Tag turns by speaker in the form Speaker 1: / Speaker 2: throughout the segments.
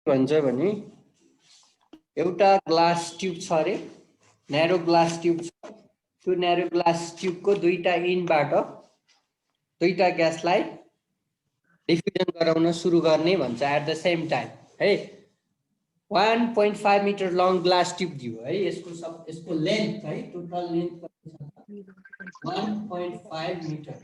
Speaker 1: भन्छ भने एउटा ग्लास ट्युब छ रे, न्यारो ग्लास ट्युब छ। त्यो न्यारो ग्लास ट्युबको दुईटा इन्डबाट दुईटा ग्यासलाई डिफ्युजन गराउन सुरु गर्ने भन्छ एट द सेम टाइम है। 1.5 मिटर लङ ग्लास ट्युब दियो है। यसको लेन्थ है, टोटल लेन्थ 1.5 मिटर।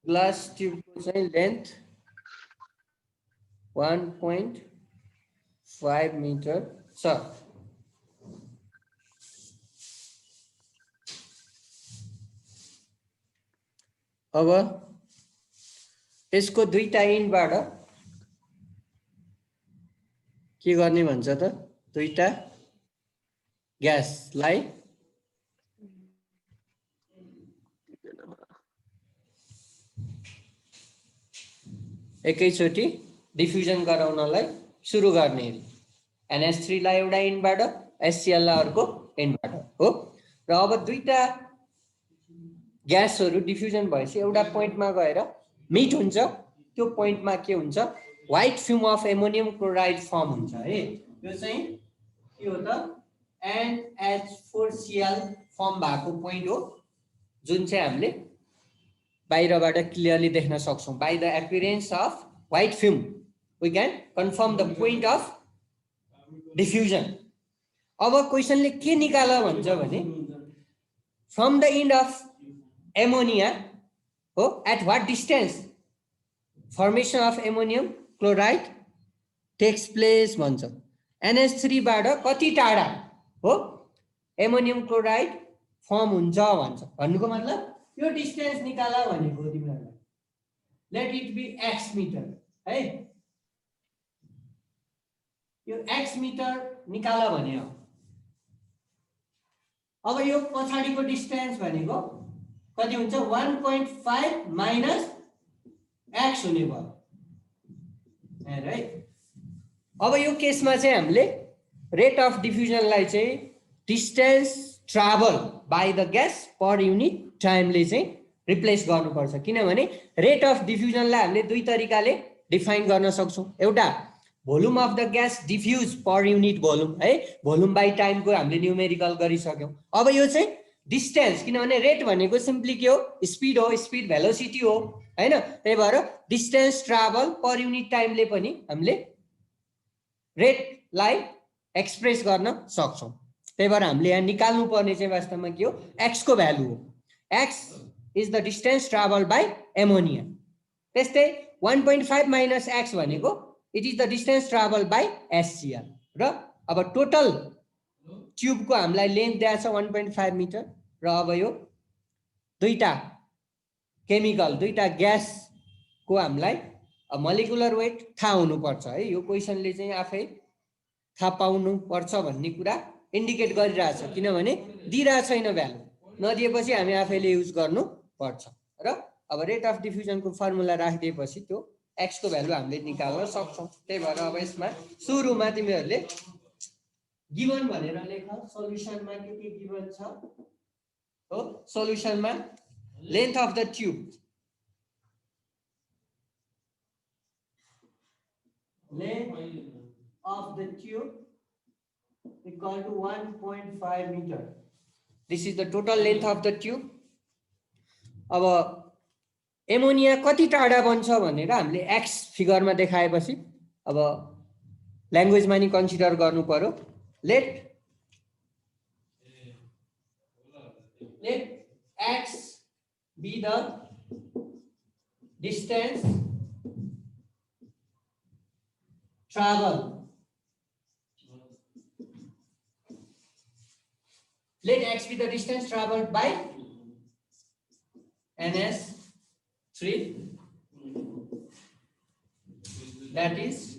Speaker 1: ग्लास ट्युबको चाहिँ लेन्थ 1.5 मिटर छ। अब यसको दुईटा इन्डबाट के गर्ने भन्छ त, दुईटा ग्यासलाई एकैचोटि डिफ्युजन गराउनलाई सुरु गर्ने। NH3 लाई एउटा इन्डबाट, HCl लाई अर्को इन्डबाट हो। र अब दुईटा ग्यासहरू डिफ्युजन भएपछि एउटा पोइन्टमा गएर मिट हुन्छ। त्यो पोइन्टमा के हुन्छ, white fume of ammonium chloride form हुन्छ है। यो चाहिँ के हो त, NH4Cl फर्म भएको पोइन्ट हो, जुन चाहिँ हामीले बाहिरबाट क्लियरली देख्न सक्छौं। By the appearance of white fume we can confirm the point of diffusion. अब क्वेसनले के निकाल भन्छ भने from the end of ammonia हो at what distance formation of ammonium chloride takes place भन्छ। NH3 बाट कति टाढा हो एमोनियम क्लोराइड फर्म हुन्छ भन्छ। भन्नुको मतलब यो डिस्टेन्स निकाला भनेको तिमीहरुलाई let it be x metre है। यो x मिटर निकाला भने हो। अब यो पछाडीको डिस्टेन्स भनेको कति हुन्छ, 1.5 माइनस x हुने भयो राइट। अब यो केसमा चाहिँ हामीले रेट अफ डिफ्युजनलाई चाहिँ distance travel by the gas per unit टाइमले चाहिँ रिप्लेस गर्नुपर्छ। किनभने रेट अफ डिफ्युजनलाई हामीले दुई तरिकाले डिफाइन गर्न सक्छौं। एउटा volume of the gas defuse per unit volume है, भोल्युम बाइ टाइमको हामीले न्युमेरिकल गरिसक्यौं। अब यो चाहिँ डिस्टेन्स, किनभने रेट भनेको सिम्पली के हो, स्पिड हो, स्पिड भेलोसिटी हो हैन। त्यही भएर डिस्टेन्स ट्राभल पर युनिट टाइमले पनि हामीले रेटलाई एक्सप्रेस गर्न सक्छौं। त्यही भएर हामीले यहाँ निकाल्नु पर्ने चाहिँ वास्तवमा के हो, x को भ्यालु हो। x is the distance travel by ammonia. त्यस्तै 1.5 माइनस x भनेको it is the distance travel by HCl। र अब टोटल ट्युबको हामीलाई लेन्थ दिएको छ 1.5 मिटर। र अब यो दुईटा केमिकल दुईटा ग्यासको हामीलाई मोलिकुलर वेट थाहा हुनुपर्छ है। यो क्वेसनले चाहिँ आफै थाहा पाउनु पर्छ भन्ने कुरा इन्डिकेट गरिरहेछ, किनभने दिइरहेको छैन भ्यालु। नदिएपछि हामी आफैले युज गर्नु पर्छ। र अब रेट अफ डिफ्युजनको फर्मुला राखिदिएपछि त्यो x को भ्यालु हामीले निकाल्न सक्छौं। त्यही भएर अब यसमा सुरुमा तिमीहरुले गिवन भनेर लेख। सोलुसनमा के गिवन छ हो, सोलुसनमा length of the tube of the tube equal to 1.5 meter. This is the total length of the tube. अब एमोनिया कति टाढा बन्छ भनेर हामीले x फिगरमा देखाएपछि अब ल्याङ्ग्वेजमा नि कन्सिडर गर्नु पर्यो। Let x be the distance travel. Let x be the distance traveled by NS3. That is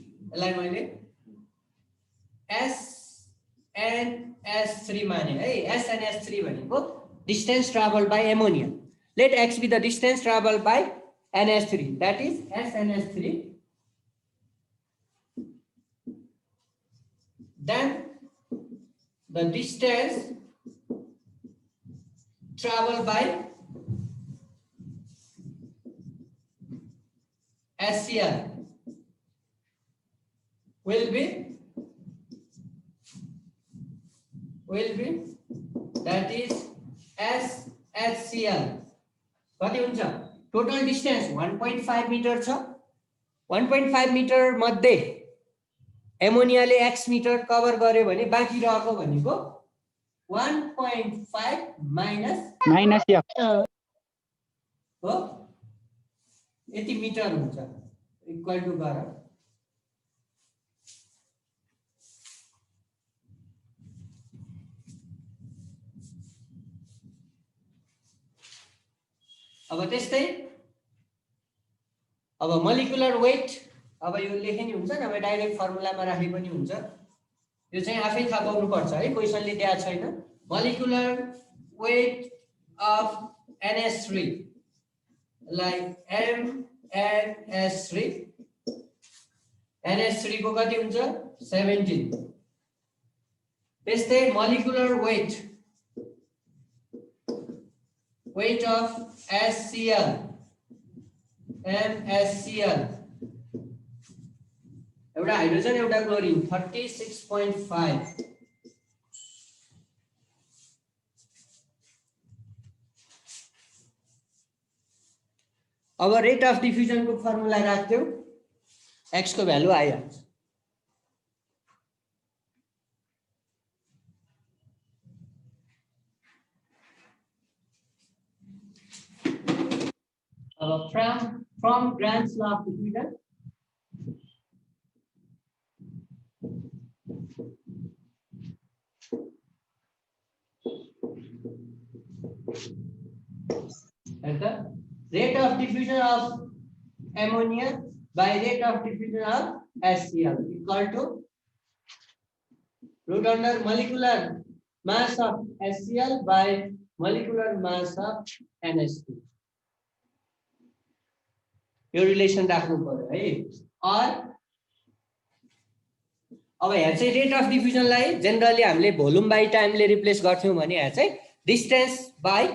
Speaker 1: SNS3 माने है। SNS3 भनेको distance traveled by ammonia. Let x be the distance traveled by NS3. That is SNS3. Then the distance travel by SCL will be that is SHCL कति हुन्छ total distance 1.5 metre छ 1.5 metre मध्ये एमोनियाले x metre cover गर्यो भने बाँकी रहेको भनेको 1.5 minus
Speaker 2: f
Speaker 1: हो यति मिटर हुन्छ इक्वल टु गर अब त्यस्तै अब मोलिकुलर वेट अब यो लेखे नि हुन्छ नभए डाइरेक्ट फर्मुलामा राखे पनि हुन्छ यो चाहिँ आफै थाहा पाउनु पर्छ है क्वेशनले दिएको छैन molecular weight of NH3 like NH3 को कति हुन्छ 17 त्यस्तै molecular weight of HCl MHCl एउटा हाइड्रोजन एउटा क्लोरिन 36.5 अब रेट अफ डिफ्युजन को फर्मुला राख्थ्यौ x को भ्यालु आइहाल्छ अब from Grant's law of diffusion and the rate of diffusion of ammonia by rate of diffusion of HCl equal to root under molecular mass of HCl by molecular mass of NH2 यो relation राख्नु पर्यो है और अब यहाँ चाहिँ rate of डिफ्युजनलाई generally हामीले भोल्युम बाइ टाइमले रिप्लेस गर्थ्यौं भने यहाँ चाहिँ डिस्टेन्स बाइ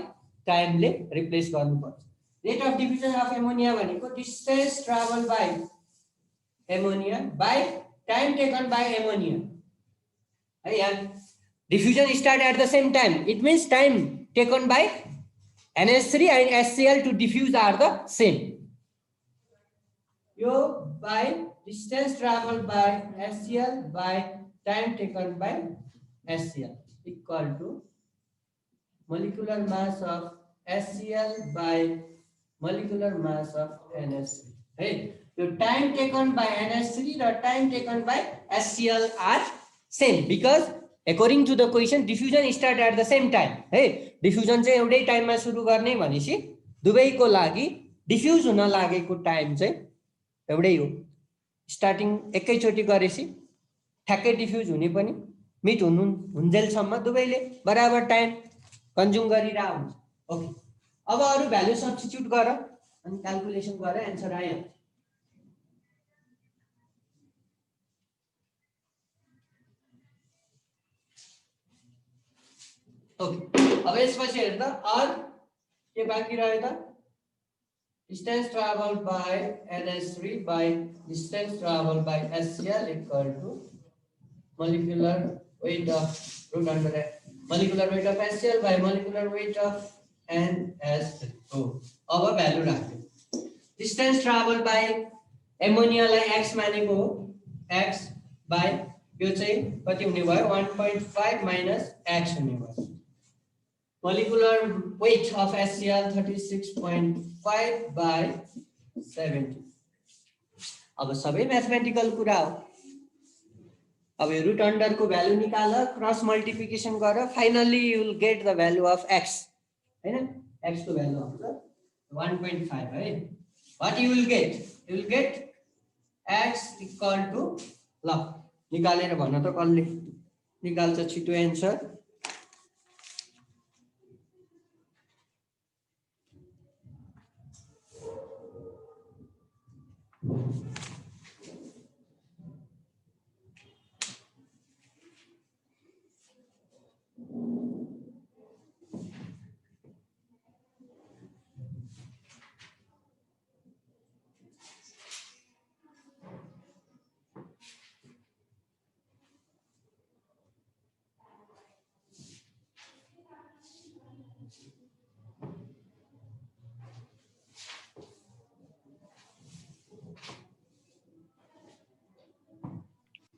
Speaker 1: टाइमले रिप्लेस गर्नुपर्छ rate of diffusion of ammonia भनेको distance travel by ammonia by time taken by ammonia है यहाँ diffusion start at the same time it means time taken by NH3 and HCl to diffuse are the same यो by distance traveled by HCl by time taken by HCl equal to molecular mass of HCl by molecular mass of NH3 है यो time taken by NH3 र time taken by HCl are same because according to the question diffusion start at the same time है diffusion चाहिँ एउटै टाइममा सुरु गर्ने भनेसी दुवैको लागि डिफ्युज हुन लागेको टाइम चाहिँ एउटै हो स्टार्टिङ एकैचोटी गरेसी ठ्याक्कै डिफ्युज हुने पनि मिट हुन्जेलसम्म दुवैले बराबर टाइम कन्ज्युम गरिरा हुन्छ ओके अब अरु भ्यालु सब्स्टिट्युट गर अनि क्याल्कुलेसन गर आन्सर आयो ओके अब यसपछि हेर त अर के बाँकी रह्यो त distance traveled by NH3 by distance traveled by HCl equal to molecular weight of root under molecular weight of HCl by molecular weight of NH3 हो अब भ्यालु राख्यो distance traveled by ammonia लाई x मानेको हो x by यो चाहिँ कति हुने भयो 1.5 minus x हुने भयो molecular weight of HCl 36.5 by 70 अब सबै म्याथमेटिकल कुरा हो अब यो रुट अन्डर को भ्यालु निकाल क्रस मल्टिप्लिकेसन गर finally you will get the value of x हैन x को भ्यालु आउँछ 1.5 है what you will get x equal to ल निकालेर भन्न त कसले निकाल्छ छिटो आन्सर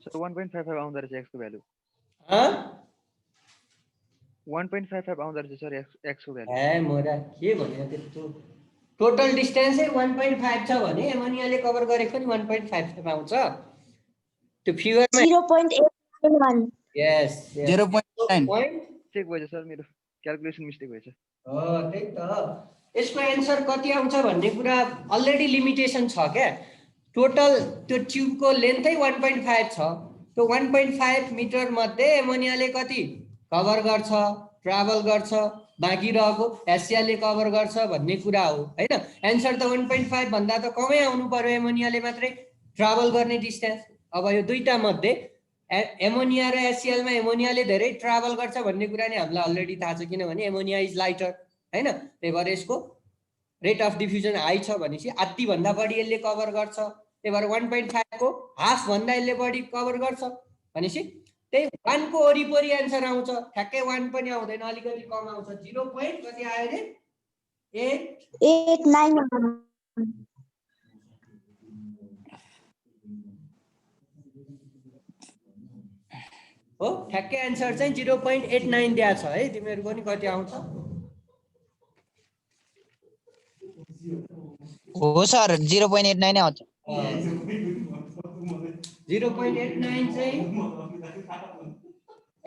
Speaker 2: सर 1.55 आउँदो रहेछ x को भ्यालु। 1.55 आउँदो रहेछ सर x को भ्यालु।
Speaker 1: ए मोरा के भन्यो त्यस्तो टोटल डिस्टेन्स 1.5 छ भने एमोनियाले कभर गरेको नि 1.55 आउँछ त्यो फिगरमा
Speaker 3: 0.81
Speaker 1: यस
Speaker 4: 0.9
Speaker 2: चेक भएछ सर मेरो क्याल्कुलेसन मिस्टेक भएछ।
Speaker 1: त्यही त यसको एन्सर कति आउँछ भन्ने कुरा अलरेडी लिमिटेसन छ क्या टोटल त्यो ट्युबको लेन्थै 1.5 छ त्यो 1.5 मिटर मध्ये एमोनियाले कति कभर गर्छ ट्राभल गर्छ बाँकी रहेको एसियाले कभर गर्छ भन्ने कुरा हो हैन एन्सर त 1.5 भन्दा त कमै आउनु पर्यो एमोनियाले मात्रै ट्राभल गर्ने डिस्टेन्स अब यो दुईटा मध्ये एमोनिया र एसिएलमा एमोनियाले धेरै ट्राभल गर्छ भन्ने कुरा नि हामीलाई अलरेडी थाहा छ किनभने एमोनिया इज लाइटर हैन त्यही भएर यसको रेट अफ डिफ्युजन हाई छ भनेपछि आधी भन्दा बढी यसले कभर गर्छ त्यही भएर 1.5 को हाफ भन्दा यसले बढी कभर गर्छ भनेपछि त्यही 1 को वरिपरि एन्सर आउँछ ठ्याक्कै 1 पनि आउँदैन अलिकति कम आउँछ 0. कति आयो रे
Speaker 3: 89
Speaker 1: हो ठ्याक्कै एन्सर चाहिँ 0.89 दिया छ है तिमीहरुको नि कति आउँछ
Speaker 4: हो सर 0.89 नै आउँछ
Speaker 1: 0.89 चाहिँ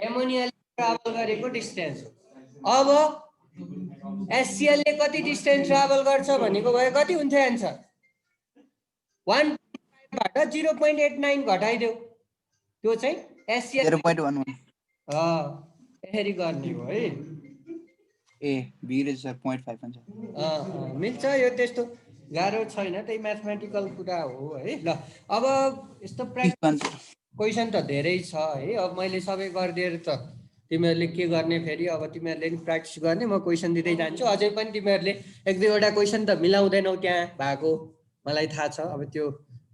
Speaker 1: एमोनियाले ट्राभल गरेको डिस्टेन्स हो अब एससीएल ले कति डिस्टेन्स ट्राभल गर्छ भनेको भए कति हुन्थ्यो एन्सर 1.5 बाट 0.89 घटाइदेऊ त्यो चाहिँ एससीएल
Speaker 4: 0.11
Speaker 1: यसरी गर्ने हो है
Speaker 4: ए बिग्रेछ सर 0.5 हुन्छ
Speaker 1: मिल्छ यो त्यस्तो गाह्रो छैन त्यही म्याथमेटिकल कुरा हो है ल अब यस्तो प्र्याक्टिस क्वेसन त धेरै छ है अब मैले सबै गरिदिएर त तिमीहरूले के गर्ने फेरि अब तिमीहरूले नि प्र्याक्टिस गर्ने म क्वेसन दिँदै जान्छु अझै पनि तिमीहरूले एक दुईवटा क्वेसन त मिलाउँदैनौ त्यहाँ भएको मलाई थाहा छ अब त्यो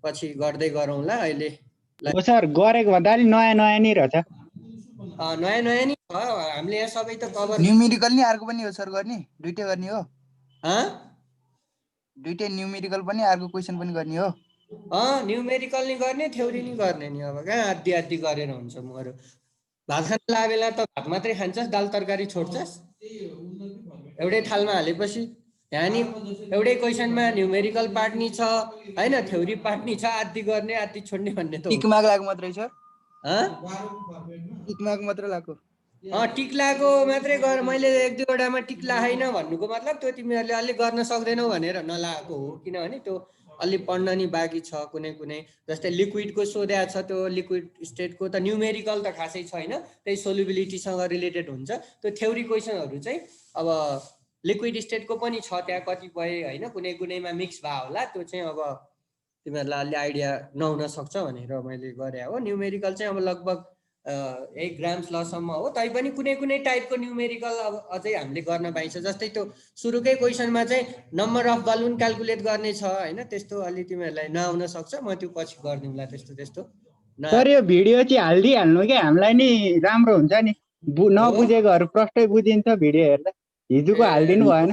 Speaker 1: पछि गर्दै गरौँला अहिले
Speaker 5: हो सर गरेको भन्दा अलि नयाँ नयाँ नै रहेछ
Speaker 1: नयाँ नयाँ नि छ हामीले यहाँ सबै त कभर
Speaker 4: न्यूमेरिकल नि अर्को पनि हो सर गर्ने दुईटै गर्ने हो
Speaker 1: हाँ
Speaker 4: दुईटै न्यूमेरिकल पनि अर्को क्वेसन पनि गर्ने हो
Speaker 1: न्यूमेरिकल नि गर्ने थ्योरी नि गर्ने नि अब कहाँ आधी आधी गरेर हुन्छ मरो भात खान लागेको बेला त भात मात्रै खान्छस् दाल तरकारी छोड्छस् एउटै थालमा हालेपछि यहाँ नि एउटै क्वेसनमा न्यूमेरिकल पार्ट नि छ हैन थ्योरी पार्ट नि छ आधी गर्ने आधी छोड्ने भन्ने त
Speaker 4: टिक मार्क लाग्यो मात्रै सर टिक मार्क मात्र लाग्यो
Speaker 1: टिक लागो मात्रै गर मैले एक दुईवटामा टिक लागेन भन्नुको मतलब त्यो तिमीहरूले अलि गर्न सक्दैनौ भनेर नलागेको हो किनभने त्यो अलि पढ्न नि बाँकी छ कुनै कुनै जस्तै लिक्विडको सोध्या छ त्यो लिक्विड स्टेटको त न्यूमेरिकल त खासै छैन त्यही सोल्युबिलिटीसँग रिलेटेड हुन्छ त्यो थ्योरी क्वेसनहरू चाहिँ अब लिक्विड स्टेटको पनि छ त्यहाँ कतिपय हैन कुनै कुनैमा मिक्स भए होला त्यो चाहिँ अब तिमीहरूलाई अलि आइडिया नहुन सक्छ भनेर मैले गरे हो न्यूमेरिकल चाहिँ अब लगभग 1 ग्राम्स लसम्म हो तैपनि कुनै कुनै टाइपको न्यूमेरिकल अब अझै हामीले गर्न पाइन्छ जस्तै त्यो सुरुकै क्वेसनमा चाहिँ नम्बर अफ बलुन क्याल्कुलेट गर्ने छ हैन त्यस्तो अलि तिमीहरूलाई नआउन सक्छ म त्यो पछि गर्दिउँला त्यस्तो
Speaker 5: सर यो भिडियो चाहिँ हाल्दिहाल्नु क्या हामीलाई नि राम्रो हुन्छ नि नबुझेकोहरू प्रष्टै बुझिन्छ भिडियो हेर्दा हिजोको हालिदिनु भएन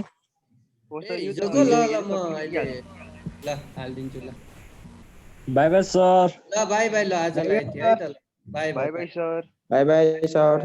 Speaker 1: हिजोको ल म अहिले ल हालिदिन्छु ल
Speaker 5: बाई बाई सर
Speaker 1: ल बाई बाई ल आजलाई यति है त ल by
Speaker 2: by by sir
Speaker 5: by by sir